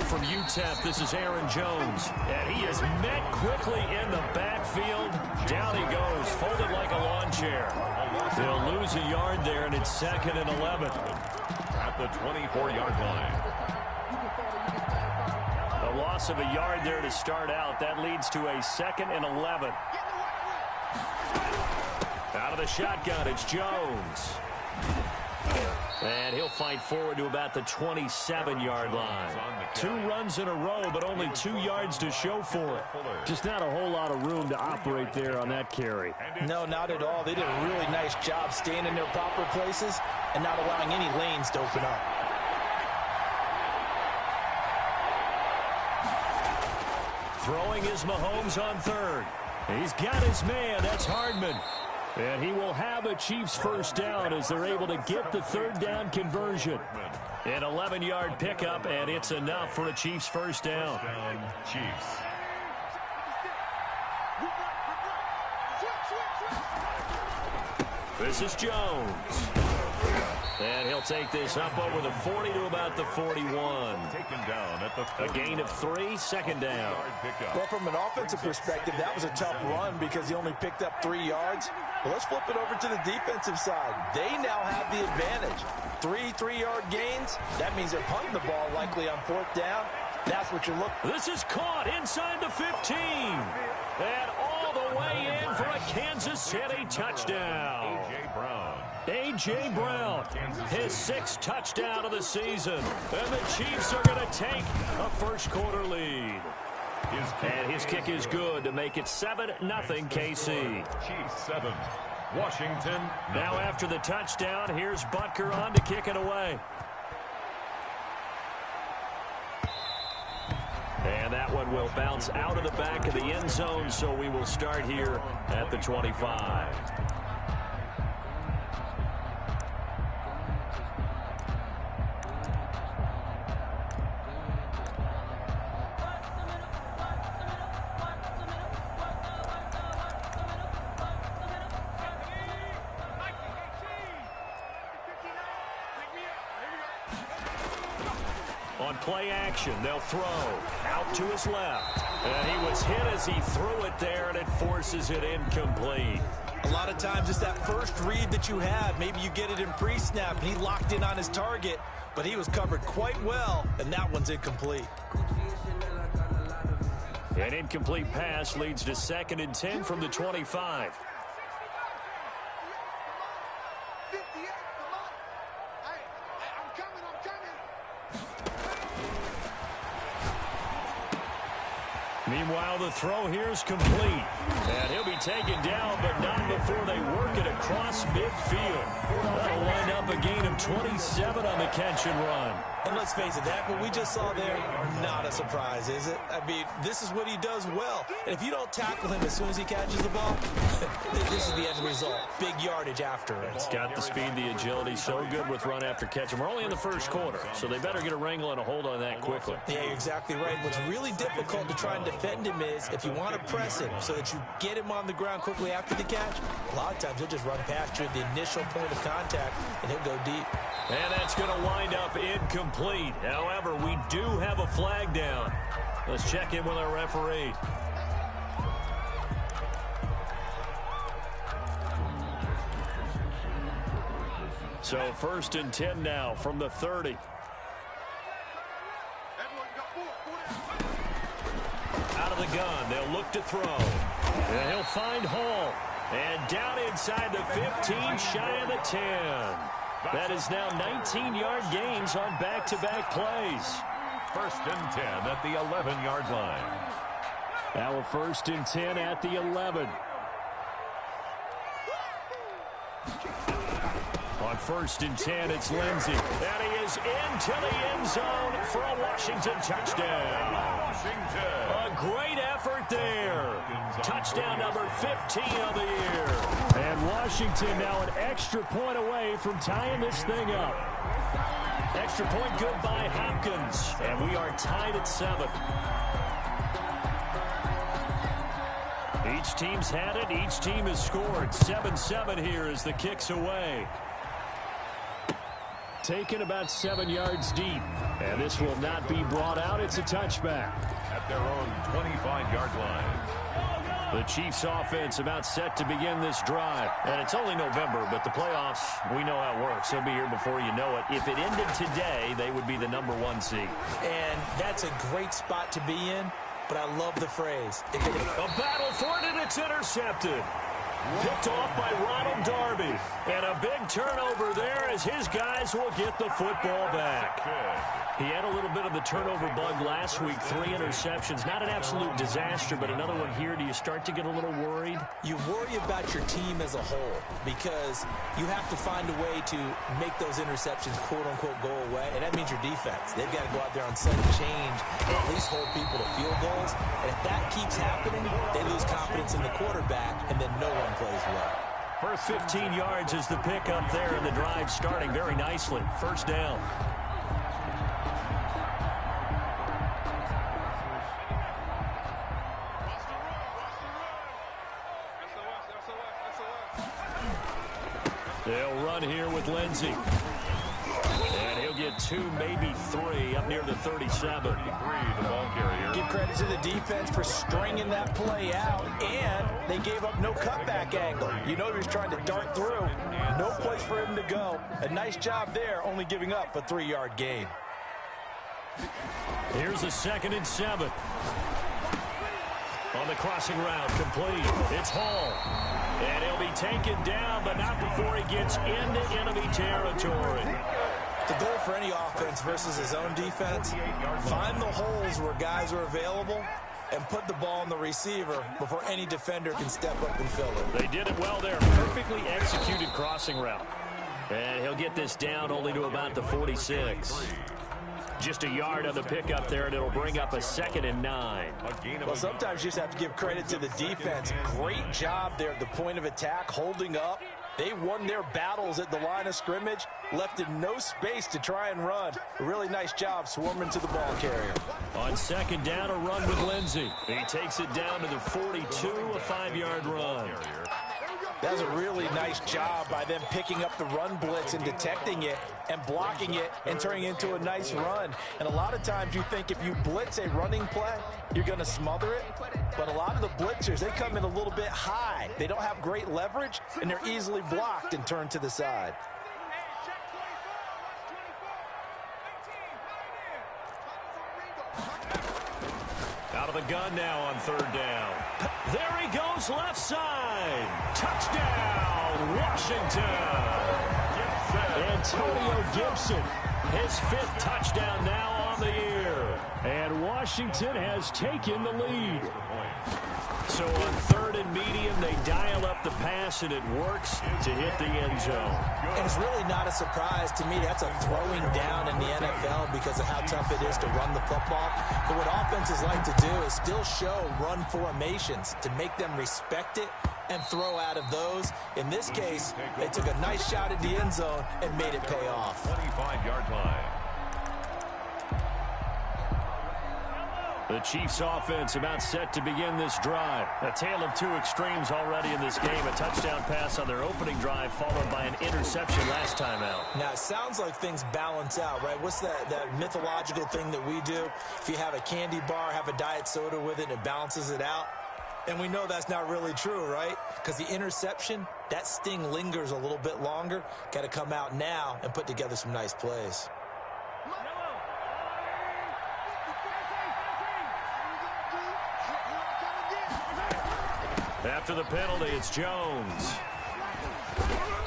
from UTEP, this is Aaron Jones. And he is met quickly in the backfield. Down he goes, folded like a lawn chair. They'll lose a yard there, and it's 2nd and 11. At the 24-yard line. A loss of a yard there to start out. That leads to a 2nd and 11. Out of the shotgun, it's Jones. And he'll fight forward to about the 27-yard line. 2 runs in a row, but only 2 yards to show for it. Just not a whole lot of room to operate there on that carry. No, not at all. They did a really nice job staying in their proper places and not allowing any lanes to open up. Throwing is Mahomes on 3rd. He's got his man. That's Hardman. And he will have a Chiefs first down as they're able to get the 3rd down conversion. An 11-yard pickup, and it's enough for a Chiefs first down. Chiefs. This is Jones. And he'll take this up over the 40 to about the 41. Taken down at the 40. A gain of 3, 2nd down. Well, from an offensive perspective, that was a tough run because he only picked up 3 yards. Well, let's flip it over to the defensive side. They now have the advantage. 3 3-yard gains. That means they're punting the ball likely on 4th down. That's what you're looking. This is caught inside the 15. And all the way in for a Kansas City touchdown. A.J. Brown. A.J. Brown, his 6th touchdown of the season. And the Chiefs are going to take a first-quarter lead. And his kick is good to make it 7-0 KC. Chiefs 7, Washington. Now after the touchdown, here's Butker on to kick it away. And that one will bounce out of the back of the end zone, so we will start here at the 25. On play action, they'll throw out to his left. And he was hit as he threw it there, and it forces it incomplete. A lot of times it's that first read that you have. Maybe you get it in pre-snap, and he locked in on his target, but he was covered quite well, and that one's incomplete. An incomplete pass leads to 2nd and 10 from the 25. Meanwhile, the throw here is complete. And he'll be taken down, but not before they work it across midfield. That'll wind up a gain of 27 on the catch and run. And let's face it, that what we just saw there, not a surprise, is it? I mean, this is what he does well. And if you don't tackle him as soon as he catches the ball, this is the end result. Big yardage after it. It's got the speed, the agility, so good with run after catch. And we're only in the first quarter, so they better get a wrangle and a hold on that quickly. Yeah, you're exactly right. What's really difficult to try and defend him is if you want to press him so that you get him on the ground quickly after the catch, a lot of times he'll just run past you at the initial point of contact, and he'll go deep. And that's going to wind up incomplete. However, we do have a flag down. Let's check in with our referee. So 1st and 10 now from the 30. Out of the gun, they'll look to throw. And he'll find Hall. And down inside the 15, shy of the 10. That is now 19-yard gains on back-to-back plays. 1st and 10 at the 11-yard line. Now a 1st and 10 at the 11. On 1st and 10, it's Lindsey. And he is into the end zone for a Washington touchdown. A great effort there. Touchdown number 15 of the year. And Washington now an extra point away from tying this thing up. Extra point good by Hopkins. And we are tied at 7. Each team's had it. Each team has scored. 7-7 here as the kick's away. taken about 7 yards deep. And this will not be brought out. It's a touchback. At their own 25-yard line. The Chiefs offense about set to begin this drive. And it's only November, but the playoffs, we know how it works. They'll be here before you know it. If it ended today, they would be the #1 seed. And that's a great spot to be in, but I love the phrase. A battle for it, and it's intercepted. Picked off by Ronald Darby. And a big turnover there as his guys will get the football back. He had a little bit of the turnover bug last week, 3 interceptions. Not an absolute disaster, but another one here. Do you start to get a little worried? You worry about your team as a whole because you have to find a way to make those interceptions, quote-unquote, go away, and that means your defense. They've got to go out there on sudden change and at least hold people to field goals. And if that keeps happening, they lose confidence in the quarterback, and then no one plays well. First 15 yards is the pickup there, and the drive starting very nicely. First down. They'll run here with Lindsey. And he'll get 2, maybe 3, up near the 37. The ball carrier. Give credit to the defense for stringing that play out, and they gave up no cutback angle. You know he was trying to dart through. No place for him to go. A nice job there, only giving up a 3-yard gain. Here's a 2nd and 7. On the crossing route, complete. It's Hall. And he'll be taken down, but not before he gets into enemy territory. The goal for any offense versus his own defense, find the holes where guys are available and put the ball on the receiver before any defender can step up and fill it. They did it well there. Perfectly executed crossing route. And he'll get this down only to about the 46. Just a yard on the pickup there, and it'll bring up a 2nd and 9. Well, sometimes you just have to give credit to the defense. Great job there at the point of attack, holding up. They won their battles at the line of scrimmage, left in no space to try and run. A really nice job swarming to the ball carrier. On 2nd down, a run with Lindsey. He takes it down to the 42, a 5-yard run. That was a really nice job by them picking up the run blitz and detecting it and blocking it and turning it into a nice run. And a lot of times you think if you blitz a running play, you're going to smother it. But a lot of the blitzers, they come in a little bit high. They don't have great leverage, and they're easily blocked and turned to the side. Out of the gun now on 3rd down. There he goes, left side. Touchdown, Washington. Antonio Gibson, his 5th touchdown now on the year. And Washington has taken the lead. So on 3rd and medium, they dial up the pass, and it works to hit the end zone. And it's really not a surprise to me. That's a throwing down in the NFL because of how tough it is to run the football. But what offenses like to do is still show run formations to make them respect it and throw out of those. In this case, they took a nice shot at the end zone and made it pay off. 25-yard line. The Chiefs offense about set to begin this drive. A tale of 2 extremes already in this game. A touchdown pass on their opening drive followed by an interception last time out. Now, it sounds like things balance out, right? What's that mythological thing that we do? If you have a candy bar, have a diet soda with it, and it balances it out. And we know that's not really true, right? Because the interception, that sting lingers a little bit longer. Got to come out now and put together some nice plays. After the penalty, it's Jones.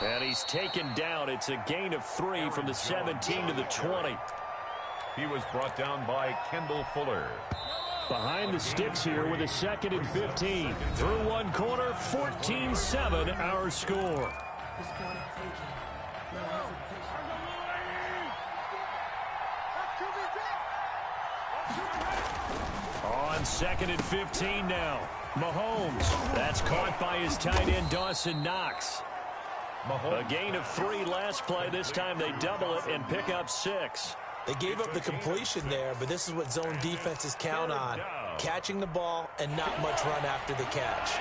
And he's taken down. It's a gain of 3 from the 17 to the 20. He was brought down by Kendall Fuller. Behind the sticks here with a 2nd and 15. Through one quarter, 14-7 our score. On 2nd and 15 now. Mahomes. That's caught by his tight end, Dawson Knox. A gain of 3 last play. This time they double it and pick up 6. They gave up the completion there, but this is what zone defenses count on. Catching the ball and not much run after the catch.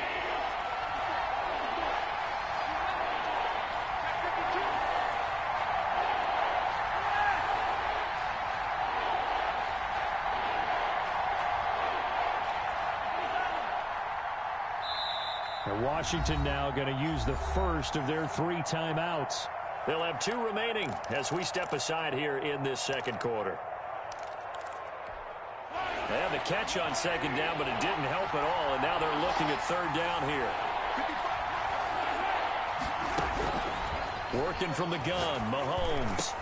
And Washington now going to use the first of their 3 timeouts. They'll have 2 remaining as we step aside here in this second quarter. They had the catch on second down, but it didn't help at all, and now they're looking at third down here. Working from the gun, Mahomes.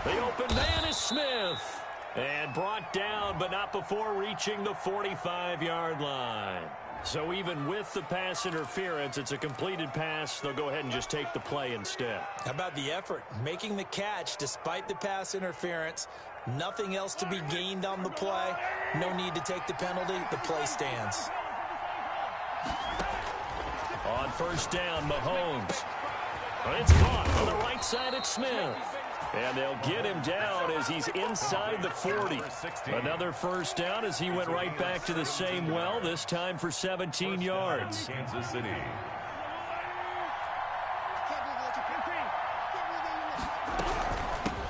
The open man is Smith. And brought down, but not before reaching the 45-yard line. So even with the pass interference, it's a completed pass. They'll go ahead and just take the play instead. How about the effort? Making the catch despite the pass interference. Nothing else to be gained on the play. No need to take the penalty. The play stands. On first down, Mahomes. It's caught on the right side at Smith. And they'll get him down as he's inside the 40. Another first down as he went right back to the same well, this time for 17 yards. Kansas City.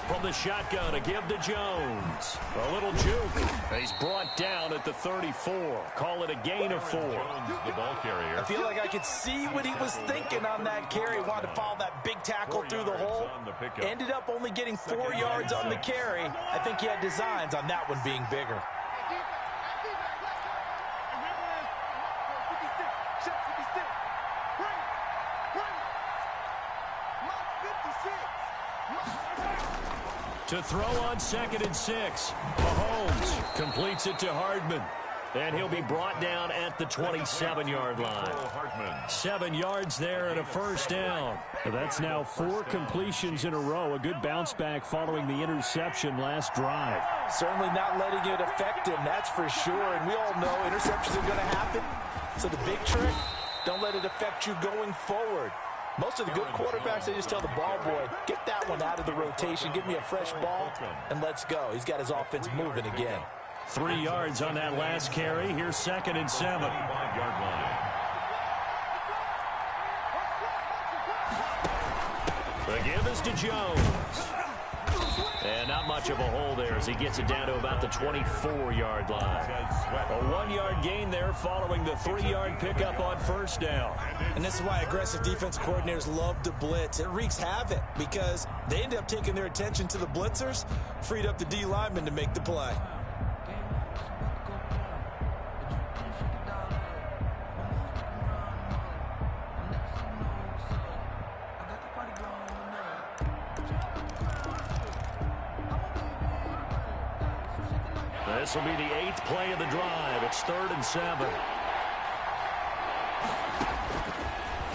From the shotgun, a give to Jones. A little juke. He's brought down at the 34. Call it a gain of 4. Jones, the ball carrier. I feel like I could see what he was thinking on that carry. Wanted to follow that big tackle through the hole. Ended up only getting 4 yards on the carry. I think he had designs on that one being bigger. To throw on 2nd and 6. Mahomes completes it to Hardman. And he'll be brought down at the 27-yard line. 7 yards there and a first down. That's now 4 completions in a row. A good bounce back following the interception last drive. Certainly not letting it affect him, that's for sure. And we all know interceptions are going to happen. So the big trick, don't let it affect you going forward. Most of the good quarterbacks, they just tell the ball boy, get that one out of the rotation, give me a fresh ball, and let's go. He's got his offense moving again. 3 yards on that last carry. Here's 2nd and 7. 5-yard line. The give is to Jones. And not much of a hole there as he gets it down to about the 24-yard line. A 1-yard gain there following the 3-yard pickup on first down. And this is why aggressive defense coordinators love to blitz. It wreaks havoc because they end up taking their attention to the blitzers, freed up the D lineman to make the play. This will be the 8th play of the drive. It's 3rd and 7.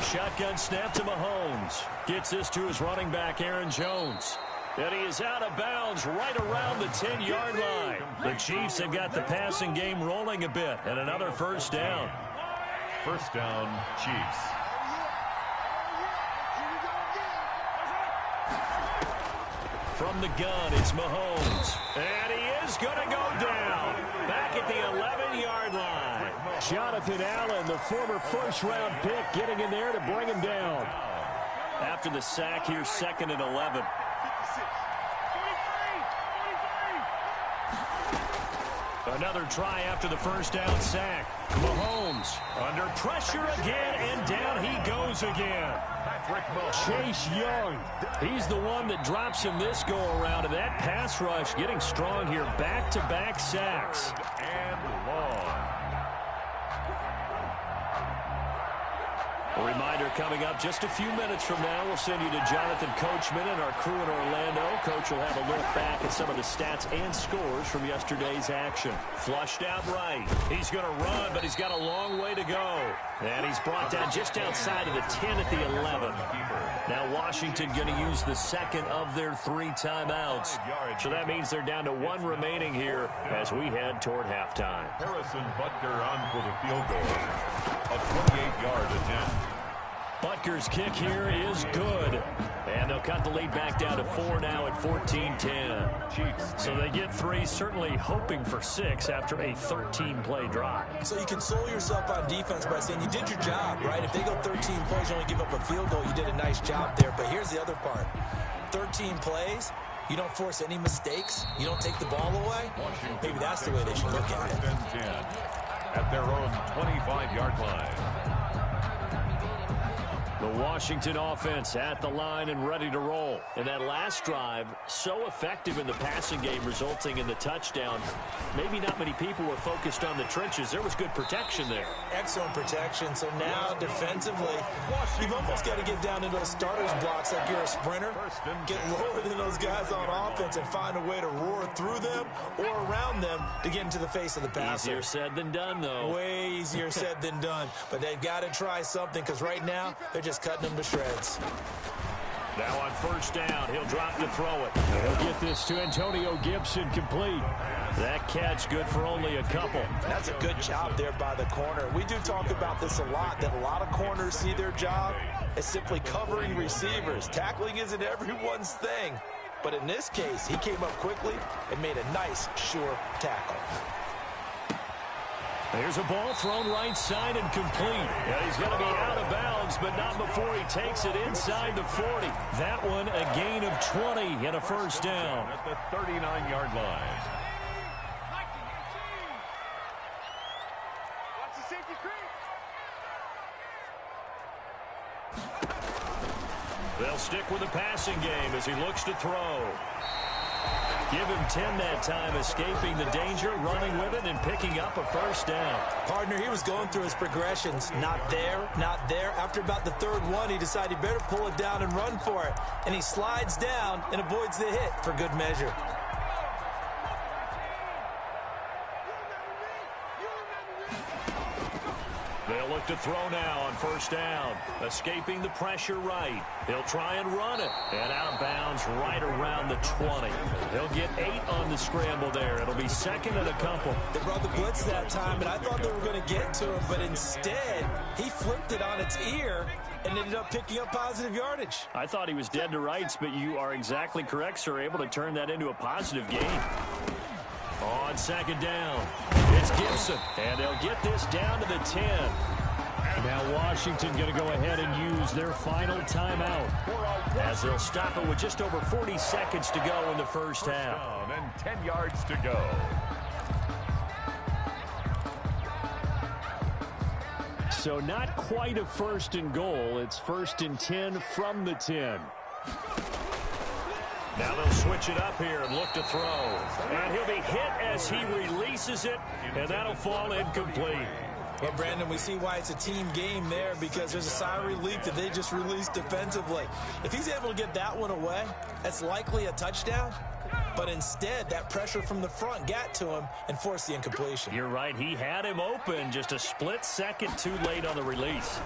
Shotgun snap to Mahomes. Gets this to his running back, Aaron Jones. And he is out of bounds right around the 10-yard line. The Chiefs have got the passing game rolling a bit. And another first down. First down, Chiefs. From the gun, it's Mahomes. And he is going to go down. Back at the 11-yard line. Jonathan Allen, the former first-round pick, getting in there to bring him down. After the sack, here's 2nd and 11. Another try after the first down sack. Mahomes under pressure again, and down he goes again. Chase Young, he's the one that drops him this go-around, and that pass rush getting strong here. Back-to-back sacks. And long. A reminder coming up just a few minutes from now. We'll send you to Jonathan Coachman and our crew in Orlando. Coach will have a look back at some of the stats and scores from yesterday's action. Flushed out right. He's going to run, but he's got a long way to go. And he's brought down just outside of the 10 at the 11. Now Washington going to use the 2nd of their 3 timeouts. So that means they're down to 1 remaining here as we head toward halftime. Harrison Butker on for the field goal. A 28-yard attempt. Butker's kick here is good. And they'll cut the lead back down to 4 now at 14-10. So they get 3, certainly hoping for 6 after a 13-play drive. So you console yourself on defense by saying you did your job, right? If they go 13 plays, you only give up a field goal, you did a nice job there. But here's the other part. 13 plays, you don't force any mistakes, you don't take the ball away. Maybe that's the way they should look at it. At their own 25-yard line. The Washington offense at the line and ready to roll. And that last drive, so effective in the passing game, resulting in the touchdown. Maybe not many people were focused on the trenches. There was good protection there. Excellent protection. So now defensively, you've almost got to get down into those starters blocks like you're a sprinter. Get lower than those guys on offense and find a way to roar through them or around them to get into the face of the passer. Easier said than done, though. Way easier said than done. But they've got to try something because right now they're just cutting them to shreds. Now on first down, he'll drop to throw it. He'll get this to Antonio Gibson, complete. That catch good for only a couple. That's a good job there by the corner. We do talk about this a lot, that a lot of corners see their job as simply covering receivers. Tackling isn't everyone's thing. But in this case, he came up quickly and made a nice, sure tackle. There's a ball thrown right side and complete. And he's going to be out of bounds, but not before he takes it inside the 40. That one a gain of 20 and a first down. At the 39-yard line. They'll stick with the passing game as he looks to throw. Give him 10 that time, escaping the danger, running with it, and picking up a first down. Partner, he was going through his progressions. Not there, not there. After about the third one, he decided he better pull it down and run for it. And he slides down and avoids the hit for good measure. They'll look to throw now on first down. Escaping the pressure right. He'll try and run it. And out of bounds right around the 20. He'll get 8 on the scramble there. It'll be second and a couple. They brought the blitz that time, and I thought they were going to get to him. But instead, he flipped it on its ear and ended up picking up positive yardage. I thought he was dead to rights, but you are exactly correct, sir. Able to turn that into a positive gain. On second down, it's Gibson, and they'll get this down to the 10. Now Washington going to go ahead and use their final timeout as they'll stop it with just over 40 seconds to go in the first half. And 10 yards to go. So not quite a first and goal. It's first and 10 from the 10. Now they'll switch it up here and look to throw. And he'll be hit as he releases it, and that'll fall incomplete. Well, Brandon, we see why it's a team game there, because there's a sigh of relief that they just released defensively. If he's able to get that one away, that's likely a touchdown. But instead, that pressure from the front got to him and forced the incompletion. You're right. He had him open, just a split second too late on the release.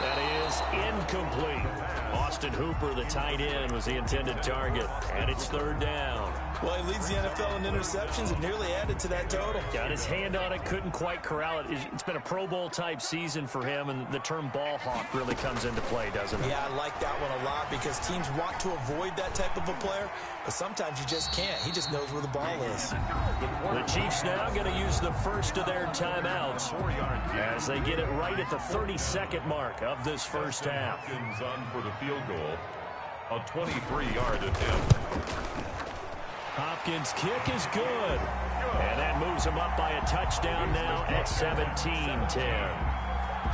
That is incomplete. Austin Hooper, the tight end, was the intended target. And it's third down. Well, he leads the NFL in interceptions and nearly added to that total. Got his hand on it, couldn't quite corral it. It's been a Pro Bowl-type season for him, and the term ball hawk really comes into play, doesn't it? Yeah, I like that one a lot because teams want to avoid that type of a player, but sometimes you just can't. He just knows where the ball is. The Chiefs now going to use the first of their timeouts as they get it right at the 32nd mark of this first half. Hopkins on for the field goal. A 23-yard attempt. Hopkins' kick is good. And that moves him up by a touchdown now at 17-10.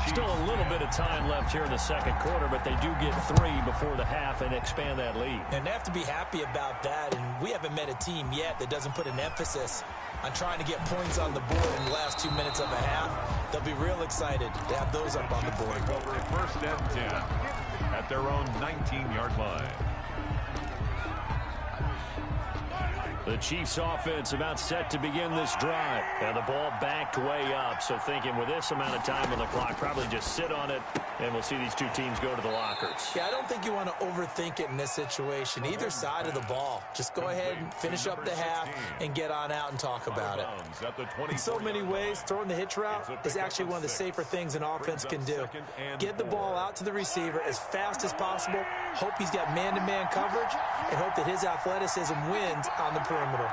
Still a little bit of time left here in the second quarter, but they do get 3 before the half and expand that lead. And they have to be happy about that, and we haven't met a team yet that doesn't put an emphasis on trying to get points on the board in the last 2 minutes of a half. They'll be real excited to have those up on the board. Over first and 10 at their own 19-yard line. The Chiefs offense about set to begin this drive. And the ball backed way up. So thinking with this amount of time on the clock, probably just sit on it, and we'll see these two teams go to the lockers. Yeah, I don't think you want to overthink it in this situation. Either side of the ball. Just go ahead and finish up the half and get on out and talk about it. In so many ways, throwing the hitch route is actually one of the safer things an offense can do. Get the ball out to the receiver as fast as possible, hope he's got man-to-man coverage, and hope that his athleticism wins on the perimeter.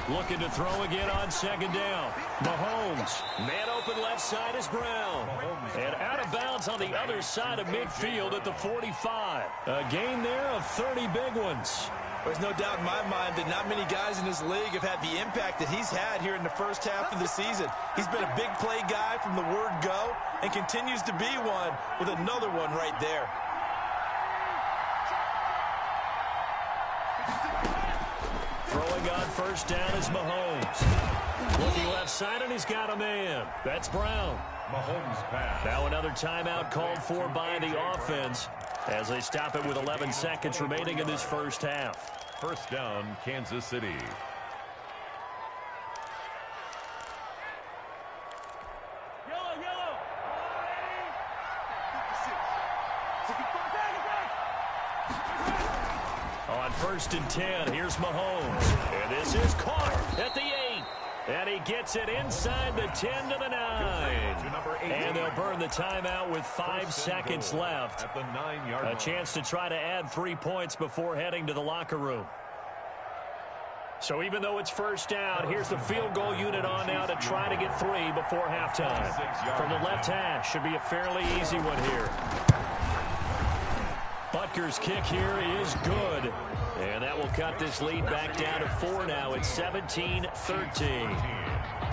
Looking to throw again on second down. Mahomes. Man open left side is Brown. And out of bounds on the other side of midfield at the 45. A gain there of 30 big ones. There's no doubt in my mind that not many guys in this league have had the impact that he's had here in the first half of the season. He's been a big play guy from the word go and continues to be one with another one right there. Throwing on first down is Mahomes. Looking left side, and he's got a man. That's Brown. Mahomes pass. Now another timeout called for by the offense as they stop it with 11 seconds remaining in this first half. First down, Kansas City. On first and 10, here's Mahomes. And this is caught at the 8. And he gets it inside the 10 to the 9. And they'll burn the timeout with 5 seconds left. At the 9-yard line. A chance to try to add 3 points before heading to the locker room. So even though it's first down, here's the field goal unit on now to try to get 3 before halftime. From the left hash, should be a fairly easy one here. Butker's kick here is good. And that will cut this lead back down to 4 now. It's 17-13.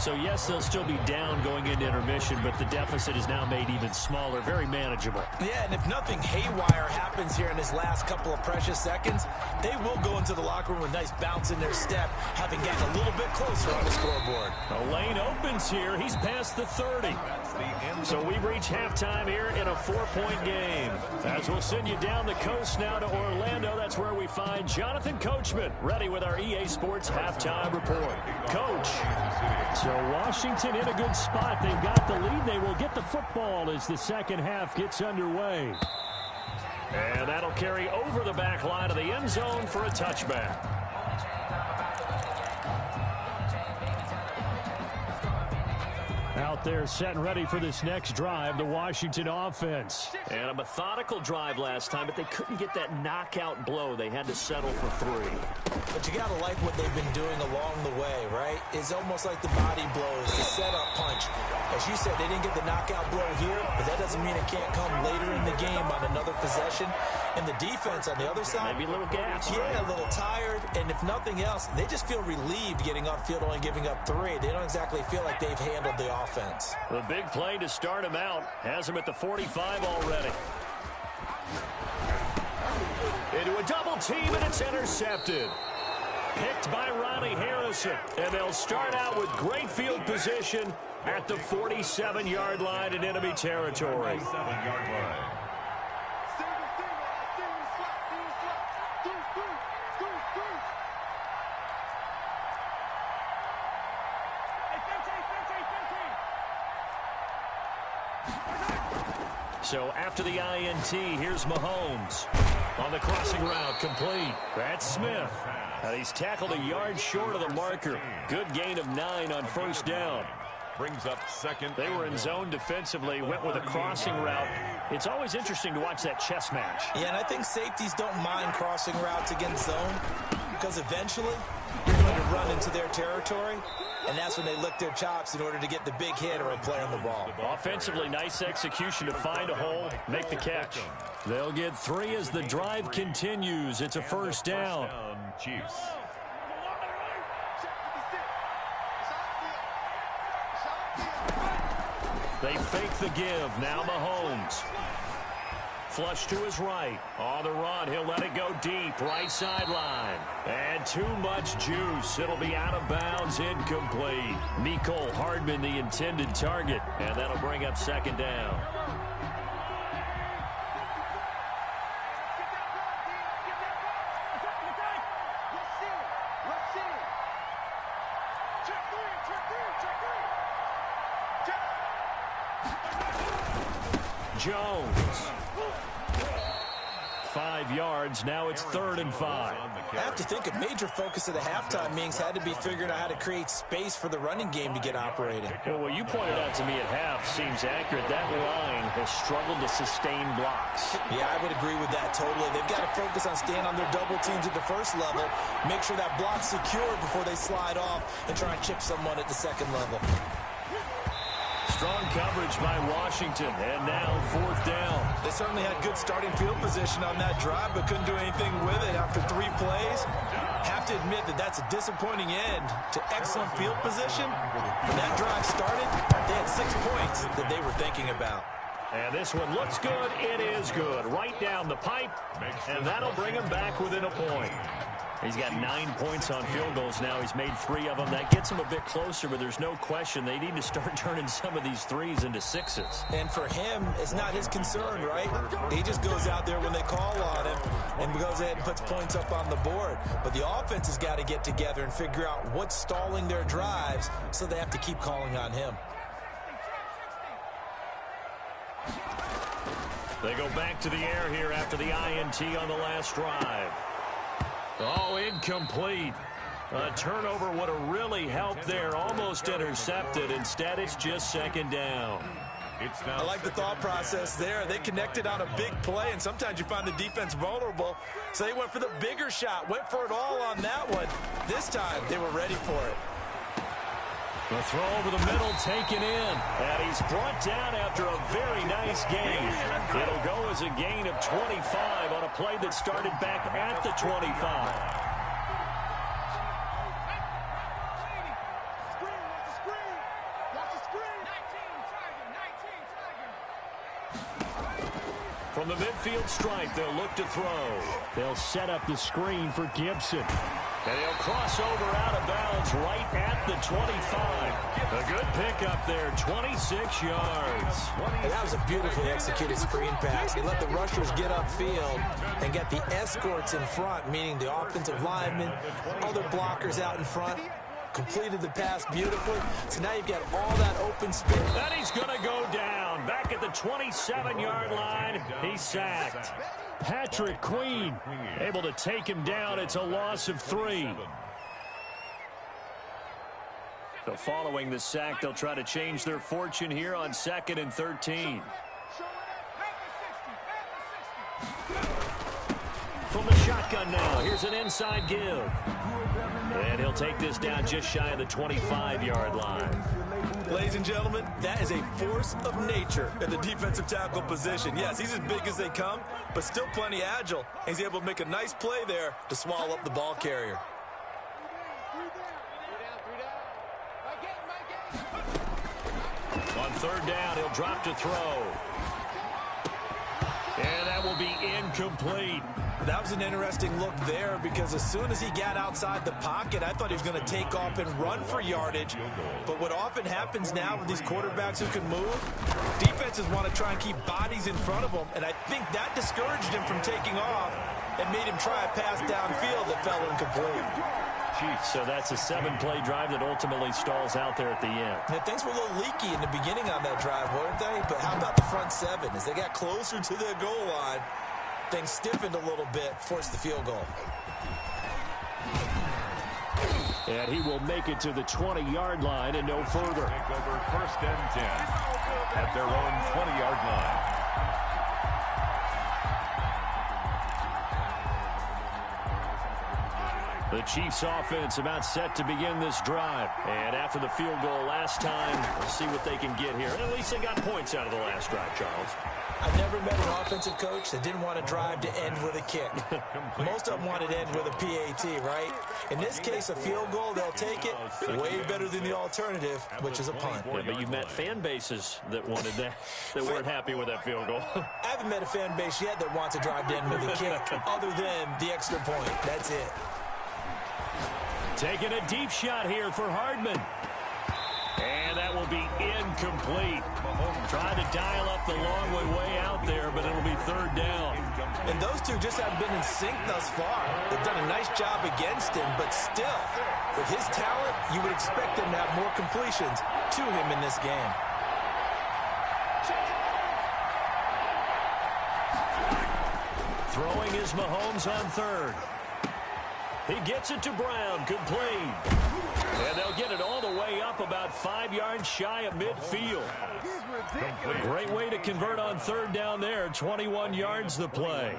So, yes, they'll still be down going into intermission, but the deficit is now made even smaller, very manageable. Yeah, and if nothing haywire happens here in this last couple of precious seconds, they will go into the locker room with a nice bounce in their step, having gotten a little bit closer on the scoreboard. A lane opens here. He's past the 30. So we've reached halftime here in a 4-point game. As we'll send you down the coast now to Orlando, that's where we find Jonathan Coachman, ready with our EA Sports halftime report. Coach. So Washington in a good spot. They've got the lead. They will get the football as the second half gets underway. And that'll carry over the back line of the end zone for a touchback. Out there set and ready for this next drive, the Washington offense. And a methodical drive last time, but they couldn't get that knockout blow. They had to settle for 3. But you got to like what they've been doing along the way, right? It's almost like the body blows, the setup punch. As you said, they didn't get the knockout blow here, but that doesn't mean it can't come later in the game on another possession. And the defense on the other side, maybe a little gas. Yeah, a little tired. And if nothing else, they just feel relieved getting upfield, only giving up 3. They don't exactly feel like they've handled the offense. The big play to start him out has him at the 45 already. Into a double team, and it's intercepted. Picked by Ronnie Harrison. And they'll start out with great field position at the 47-yard line in enemy territory. 47-yard line. So after the INT, here's Mahomes. On the crossing route, complete. That's Smith. And he's tackled a yard short of the marker. Good gain of 9 on first down. Brings up second. They were in zone defensively, went with a crossing route. It's always interesting to watch that chess match. Yeah, and I think safeties don't mind crossing routes against zone because eventually you're going to run into their territory, and that's when they lick their chops in order to get the big hit or a play on the ball. Offensively, nice execution to find a hole, make the catch. They'll get 3 as the drive continues. It's a first down. Chiefs. They fake the give. Now Mahomes. Flush to his right. On the run, he'll let it go deep. Right sideline. And too much juice. It'll be out of bounds, incomplete. Mecole Hardman, the intended target. And that'll bring up second down. Jones. 5 yards. Now it's 3rd and 5. I have to think a major focus of the halftime meetings had to be figuring out how to create space for the running game to get operating. Well, what you pointed out to me at half seems accurate. That line has struggled to sustain blocks. Yeah, I would agree with that totally. They've got to focus on staying on their double teams at the first level, make sure that block's secure before they slide off and try and chip someone at the second level. Strong coverage by Washington, and now 4th down. They certainly had good starting field position on that drive, but couldn't do anything with it after 3 plays. Have to admit that that's a disappointing end to excellent field position. When that drive started, they had 6 points that they were thinking about. And this one looks good. It is good. Right down the pipe, and that'll bring him back within a point. He's got 9 points on field goals now. He's made 3 of them. That gets him a bit closer, but there's no question they need to start turning some of these 3s into 6s. And for him, it's not his concern, right? He just goes out there when they call on him and goes ahead and puts points up on the board. But the offense has got to get together and figure out what's stalling their drives, so they have to keep calling on him. They go back to the air here after the INT on the last drive. Oh, incomplete. A turnover would have really helped there. Almost intercepted. Instead, it's just 2nd down. I like the thought process there. They connected on a big play, and sometimes you find the defense vulnerable. So they went for the bigger shot, went for it all on that one. This time, they were ready for it. The throw over the middle taken in. And he's brought down after a very nice gain. It'll go as a gain of 25 on a play that started back at the 25. From the midfield stripe, they'll look to throw. They'll set up the screen for Gibson. And he'll cross over out of bounds right at the 25. A good pickup there, 26 yards. And that was a beautifully executed screen pass. He let the rushers get upfield and get the escorts in front, meaning the offensive linemen, other blockers out in front. Completed the pass beautifully. So now you've got all that open space. And he's going to go down. Back at the 27-yard line, he's sacked. Patrick Queen able to take him down. It's a loss of 3. So following the sack, they'll try to change their fortune here on 2nd and 13. From the shotgun now, here's an inside give. And he'll take this down just shy of the 25-yard line. Ladies and gentlemen, that is a force of nature at the defensive tackle position. Yes, he's as big as they come, but still plenty agile. He's able to make a nice play there to swallow up the ball carrier. On 3rd down, he'll drop to throw. And that will be incomplete. That was an interesting look there because as soon as he got outside the pocket, I thought he was going to take off and run for yardage. But what often happens now with these quarterbacks who can move, defenses want to try and keep bodies in front of them, and I think that discouraged him from taking off and made him try a pass downfield that fell incomplete. So that's a 7-play drive that ultimately stalls out there at the end. And things were a little leaky in the beginning on that drive, weren't they? But how about the front 7? As they got closer to their goal line, things stiffened a little bit, forced the field goal. And he will make it to the 20-yard line and no further. Take over 1st and 10 at their own 20-yard line. The Chiefs offense about set to begin this drive. And after the field goal last time, we'll see what they can get here. At least they got points out of the last drive, Charles. I've never met an offensive coach that didn't want a drive to end with a kick. Most of them wanted to end with a PAT, right? In this case, a field goal, they'll take it. Way better than the alternative, which is a punt. Yeah, but you've met fan bases that wanted that, that weren't happy with that field goal. I haven't met a fan base yet that wants a drive to end with a kick, other than the extra point. That's it. Taking a deep shot here for Hardman. And that will be incomplete. Trying to dial up the long way out there, but it'll be 3rd down. And those two just haven't been in sync thus far. They've done a nice job against him, but still, with his talent, you would expect them to have more completions to him in this game. Throwing is Mahomes on 3rd. He gets it to Brown, complete. And they'll get it all the way up about 5 yards shy of midfield. A great way to convert on 3rd down there. 21 yards the play.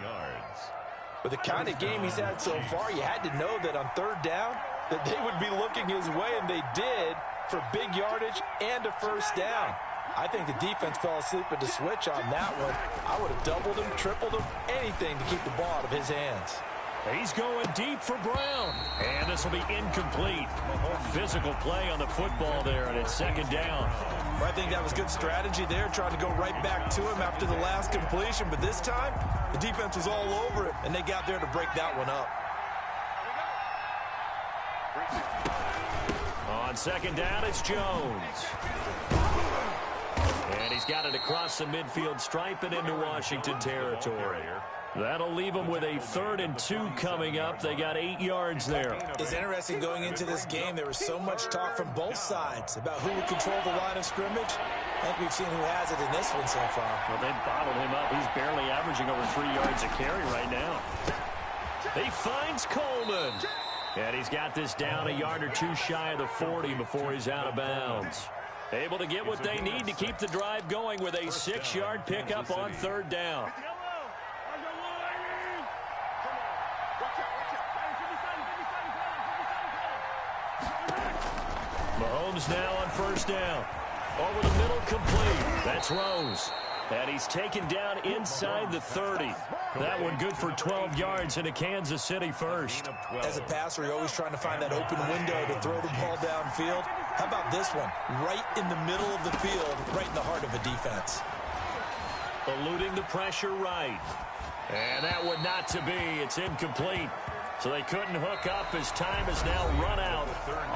With the kind of game he's had so far, you had to know that on 3rd down that they would be looking his way, and they did, for big yardage and a 1st down. I think the defense fell asleep at the switch on that one. I would have doubled him, tripled him, anything to keep the ball out of his hands. He's going deep for Brown. And this will be incomplete. Physical play on the football there, and it's second down. Well, I think that was good strategy there, trying to go right back to him after the last completion. But this time, the defense was all over it, and they got there to break that one up. On second down, it's Jones. And he's got it across the midfield stripe and into Washington territory. That'll leave them with a 3rd and 2 coming up. They got 8 yards there. It's interesting going into this game. There was so much talk from both sides about who would control the line of scrimmage. I think we've seen who has it in this one so far. Well, they've bottled him up. He's barely averaging over 3 yards a carry right now. He finds Coleman. And he's got this down a yard or two shy of the 40 before he's out of bounds. Able to get what they need to keep the drive going with a 6-yard pickup on 3rd down. Mahomes now on 1st down. Over the middle, complete. That's Rose. And he's taken down inside the 30. That one good for 12 yards into Kansas City first. As a passer, you're always trying to find that open window to throw the ball downfield. How about this one? Right in the middle of the field, right in the heart of a defense. Eluding the pressure right. And that one not to be. It's incomplete. So they couldn't hook up as time has now run out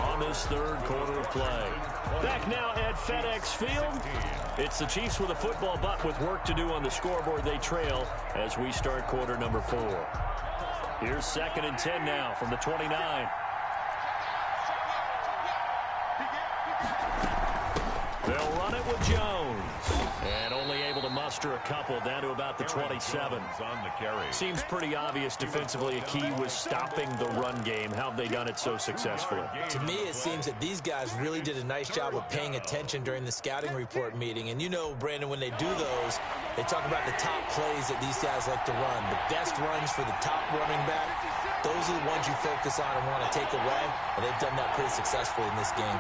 on this 3rd quarter of play. Back now at FedEx Field. It's the Chiefs with a football, but with work to do on the scoreboard, they trail as we start quarter number 4. Here's 2nd and 10 now from the 29. They'll run it with Jones. And only able to muster a couple down to about the 27. Seems pretty obvious defensively a key was stopping the run game. How have they done it so successfully? To me, it seems that these guys really did a nice job of paying attention during the scouting report meeting. And you know, Brandon, when they do those, they talk about the top plays that these guys like to run. The best runs for the top running back. Those are the ones you focus on and want to take away. And they've done that pretty successfully in this game.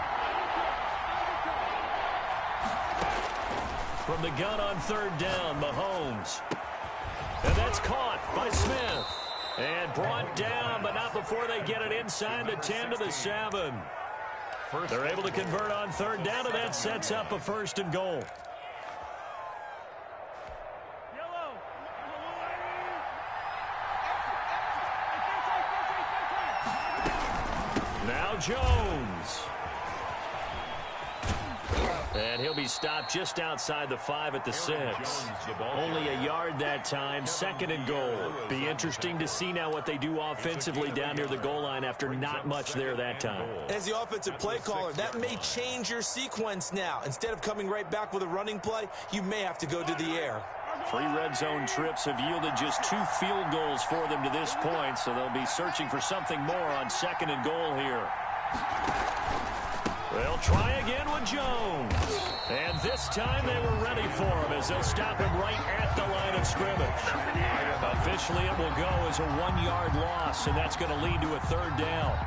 From the gun on 3rd down, Mahomes. And that's caught by Smith. And brought down, but not before they get it inside the 10 to the 7. They're able to convert on 3rd down, and that sets up a 1st and goal. Now Jones. And he'll be stopped just outside the 5 at the 6. Only a yard that time, 2nd and goal. Be interesting to see now what they do offensively down near the goal line after not much there that time. As the offensive play caller, that may change your sequence now. Instead of coming right back with a running play, you may have to go to the air. 3 red zone trips have yielded just 2 field goals for them to this point, so they'll be searching for something more on 2nd and goal here. They'll try again with Jones. And this time they were ready for him as they'll stop him right at the line of scrimmage. Officially it will go as a 1-yard loss, and that's going to lead to a 3rd down.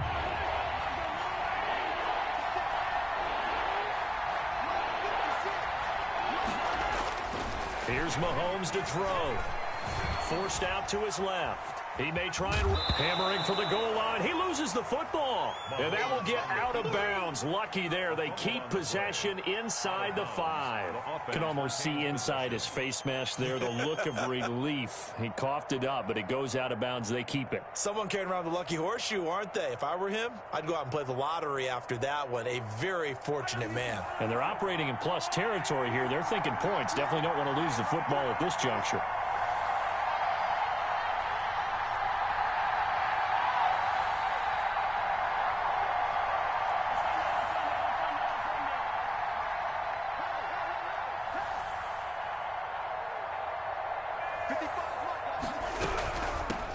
Here's Mahomes to throw. Forced out to his left. He may try and hammering for the goal line. He loses the football. And that will get out of bounds. Lucky there. They keep possession inside the 5. Can almost see inside his face mask there the look of relief. He coughed it up, but it goes out of bounds. They keep it. Someone carrying around the lucky horseshoe, aren't they? If I were him, I'd go out and play the lottery after that one. A very fortunate man. And they're operating in plus territory here. They're thinking points. Definitely don't want to lose the football at this juncture.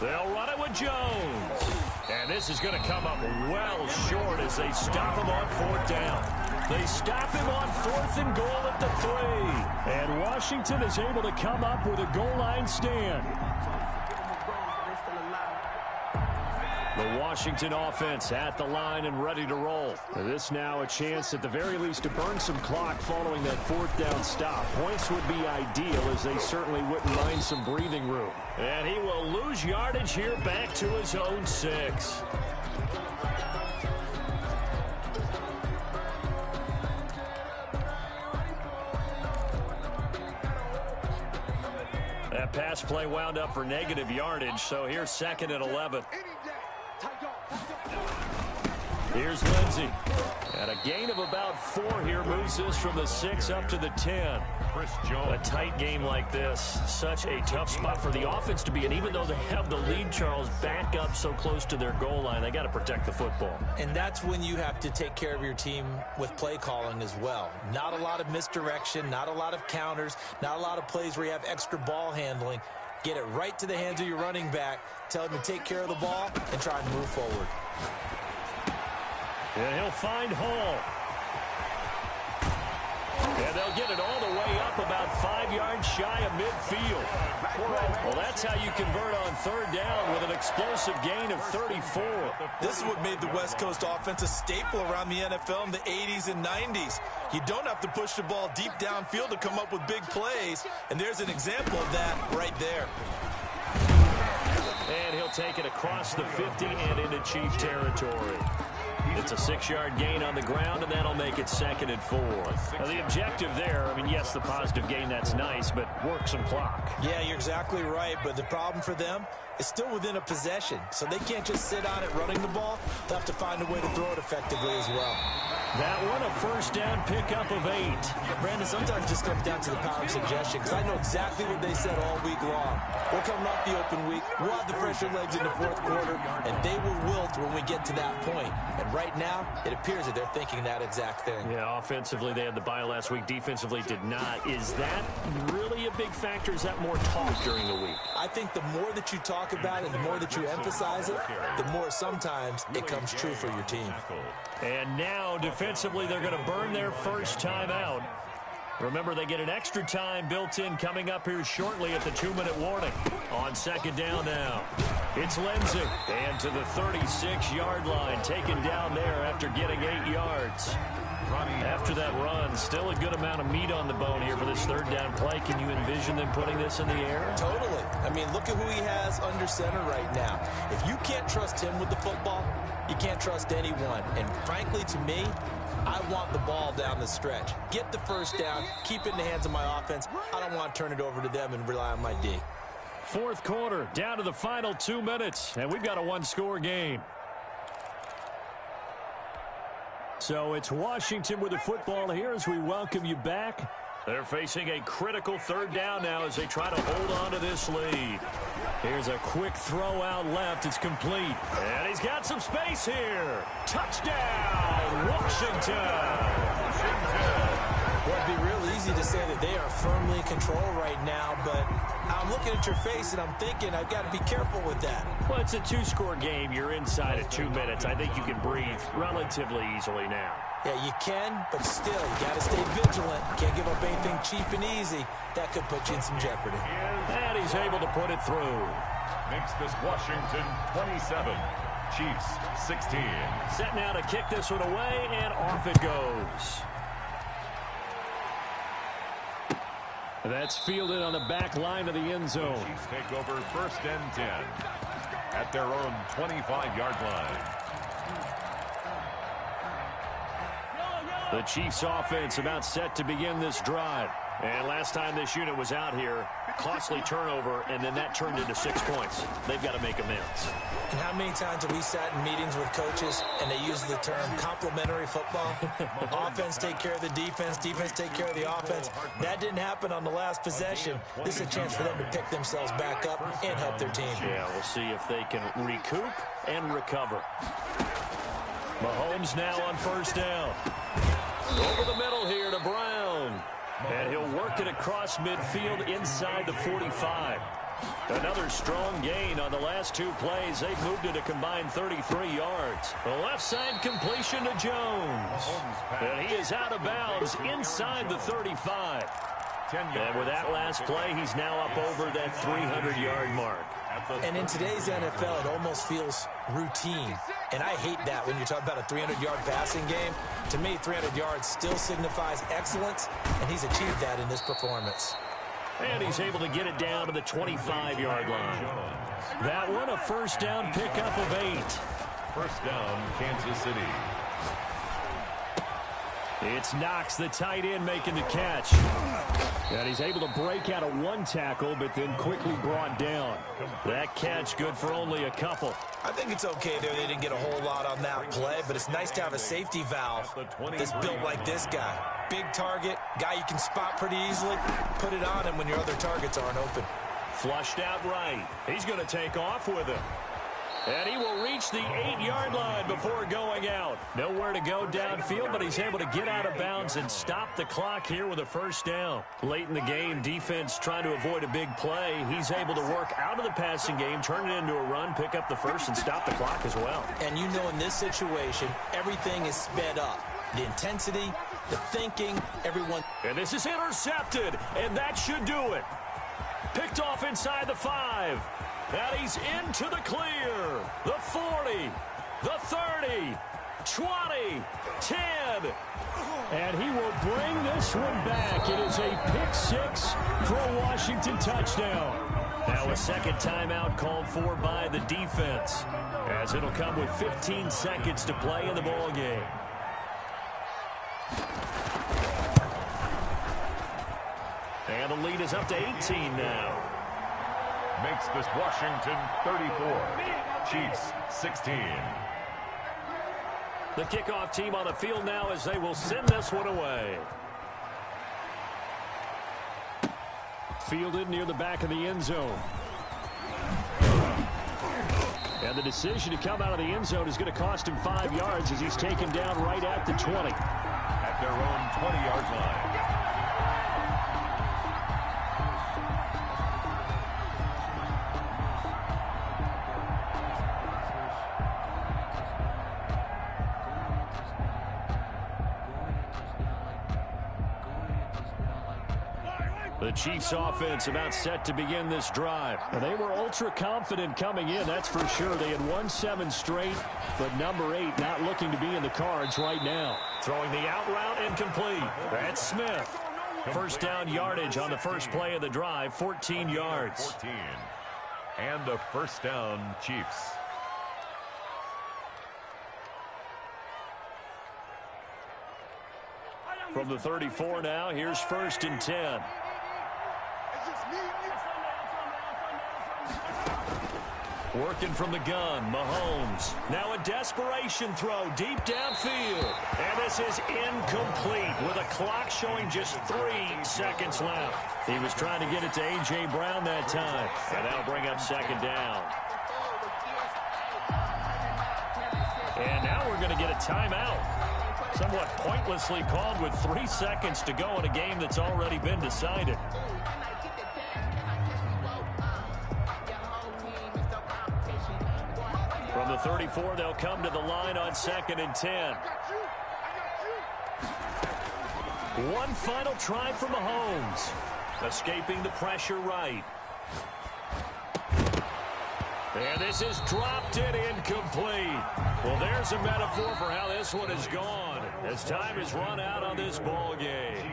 They'll run it with Jones. And this is going to come up well short as they stop him on 4th down. They stop him on 4th and goal at the 3. And Washington is able to come up with a goal line stand. The Washington offense at the line and ready to roll. This now a chance at the very least to burn some clock following that fourth down stop. Points would be ideal as they certainly wouldn't mind some breathing room. And he will lose yardage here back to his own 6. That pass play wound up for negative yardage, so here's 2nd and 11. Here's Lindsey. And a gain of about 4 here moves this from the 6 up to the 10. A tight game like this, such a tough spot for the offense to be in. Even though they have the lead, Charles, back up so close to their goal line, they got to protect the football. And that's when you have to take care of your team with play calling as well. Not a lot of misdirection, not a lot of counters, not a lot of plays where you have extra ball handling. Get it right to the hands of your running back, tell him to take care of the ball, and try and move forward. And he'll find Hall. And they'll get it all the way up about 5 yards shy of midfield. Well, that's how you convert on 3rd down with an explosive gain of 34. This is what made the West Coast offense a staple around the NFL in the 80s and 90s. You don't have to push the ball deep downfield to come up with big plays, and there's an example of that right there. And he'll take it across the 50 and into Chief territory. It's a 6-yard gain on the ground, and that'll make it 2nd and 4. Now, the objective there, I mean, yes, the positive gain, that's nice, but work some clock. Yeah, you're exactly right, but the problem for them is still within a possession, so they can't just sit on it running the ball. They'll have to find a way to throw it effectively as well. That one a 1st down pickup of 8. Brandon, sometimes it just comes down to the power of suggestion, because I know exactly what they said all week long. We're coming off the open week. We'll have the fresher legs in the 4th quarter, and they will wilt when we get to that point. And right now, it appears that they're thinking that exact thing. Yeah, offensively, they had the bye last week. Defensively, did not. Is that really a big factor? Is that more talk during the week? I think the more that you talk about it, the more that you emphasize it, the more sometimes it comes true for your team. And now, defensively, they're going to burn their first time out. Remember, they get an extra time built in coming up here shortly at the 2-minute warning. On 2nd down now, it's Lindsey. And to the 36-yard line, taken down there after getting 8 yards. After that run, still a good amount of meat on the bone here for this 3rd down play. Can you envision them putting this in the air? Totally. I mean, look at who he has under center right now. If you can't trust him with the football, you can't trust anyone. And frankly, to me, I want the ball down the stretch. Get the 1st down, keep it in the hands of my offense. I don't want to turn it over to them and rely on my D. 4th quarter, down to the final 2 minutes, and we've got a 1-score game. So it's Washington with the football here as we welcome you back. They're facing a critical 3rd down now as they try to hold on to this lead. Here's a quick throw out left. It's complete. And he's got some space here. Touchdown, Washington. Well, it'd be real easy to say that they are firmly in control right now, but I'm looking at your face and I'm thinking I've got to be careful with that. Well, it's a 2-score game. You're inside at 2 minutes. I think you can breathe relatively easily now. Yeah, you can, but still, you got to stay vigilant. Can't give up anything cheap and easy. That could put you in some jeopardy. And he's able to put it through. Makes this Washington 27, Chiefs 16. Set now to kick this one away, and off it goes. That's fielded on the back line of the end zone. Chiefs take over 1st and 10 at their own 25-yard line. The Chiefs offense about set to begin this drive. And last time this unit was out here, costly turnover, and then that turned into 6 points. They've got to make amends. And how many times have we sat in meetings with coaches and they use the term complementary football? Offense take care of the defense, defense take care of the offense. That didn't happen on the last possession. This is a chance for them to pick themselves back up and help their team. Yeah, we'll see if they can recoup and recover. Mahomes now on 1st down. Over the middle here to Brown. And he'll work it across midfield inside the 45. Another strong gain on the last 2 plays. They've moved it a combined 33 yards. The left side completion to Jones. And he is out of bounds inside the 35. And with that last play, he's now up over that 300-yard mark. And in today's NFL, it almost feels routine. And I hate that when you're talking about a 300-yard passing game. To me, 300 yards still signifies excellence, and he's achieved that in this performance. And he's able to get it down to the 25-yard line. That one, a first down pickup of 8. First down, Kansas City. It's Knox, the tight end, making the catch. And he's able to break out of one tackle, but then quickly brought down. That catch good for only a couple. I think it's okay there. They didn't get a whole lot on that play, but it's nice to have a safety valve that's built like this guy. Big target, guy you can spot pretty easily. Put it on him when your other targets aren't open. Flushed out right. He's going to take off with it. And he will reach the 8-yard line before going out. Nowhere to go downfield, but he's able to get out of bounds and stop the clock here with a first down. Late in the game, defense trying to avoid a big play. He's able to work out of the passing game, turn it into a run, pick up the first, and stop the clock as well. And you know in this situation, everything is sped up. The intensity, the thinking, everyone. And this is intercepted, and that should do it. Picked off inside the 5. And he's into the clear. The 40, the 30, 20, 10. And he will bring this one back. It is a pick-6 for a Washington touchdown. Now a second timeout called for by the defense, as it'll come with 15 seconds to play in the ball game. And the lead is up to 18 now. Makes this Washington 34. Chiefs 16. The kickoff team on the field now as they will send this one away. Fielded near the back of the end zone. And the decision to come out of the end zone is going to cost him 5 yards as he's taken down right at the 20. At their own 20-yard line. The Chiefs offense about set to begin this drive. And they were ultra confident coming in, that's for sure. They had won 7 straight, but number 8 not looking to be in the cards right now. Throwing the out route incomplete. That's Smith. First down yardage on the first play of the drive, 14 yards. 14. And a first down, Chiefs. From the 34 now, here's 1st and 10. Working from the gun, Mahomes. Now a desperation throw deep downfield. And this is incomplete with a clock showing just 3 seconds left. He was trying to get it to A.J. Brown that time. And that'll bring up second down. And now we're going to get a timeout. Somewhat pointlessly called with 3 seconds to go in a game that's already been decided. From the 34, they'll come to the line on 2nd and 10. One final try for Mahomes. Escaping the pressure right. And this is dropped in incomplete. Well, there's a metaphor for how this one is gone as time is run out on this ball game.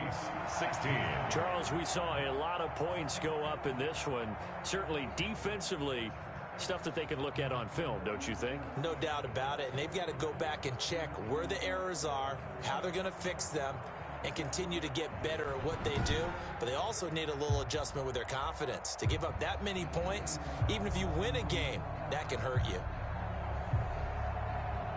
16. Charles, we saw a lot of points go up in this one. Certainly defensively, stuff that they can look at on film, don't you think? No doubt about it, and they've got to go back and check where the errors are, how they're going to fix them, and continue to get better at what they do. But they also need a little adjustment with their confidence. To give up that many points, even if you win a game, that can hurt you.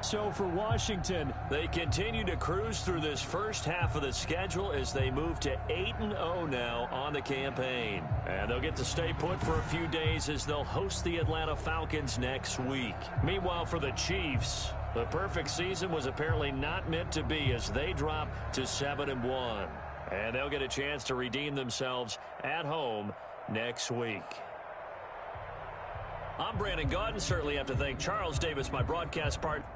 So for Washington, they continue to cruise through this first half of the schedule as they move to 8-0 now on the campaign. And they'll get to stay put for a few days as they'll host the Atlanta Falcons next week. Meanwhile, for the Chiefs, the perfect season was apparently not meant to be as they drop to 7-1. And they'll get a chance to redeem themselves at home next week. I'm Brandon Gaudin. Certainly have to thank Charles Davis, my broadcast partner.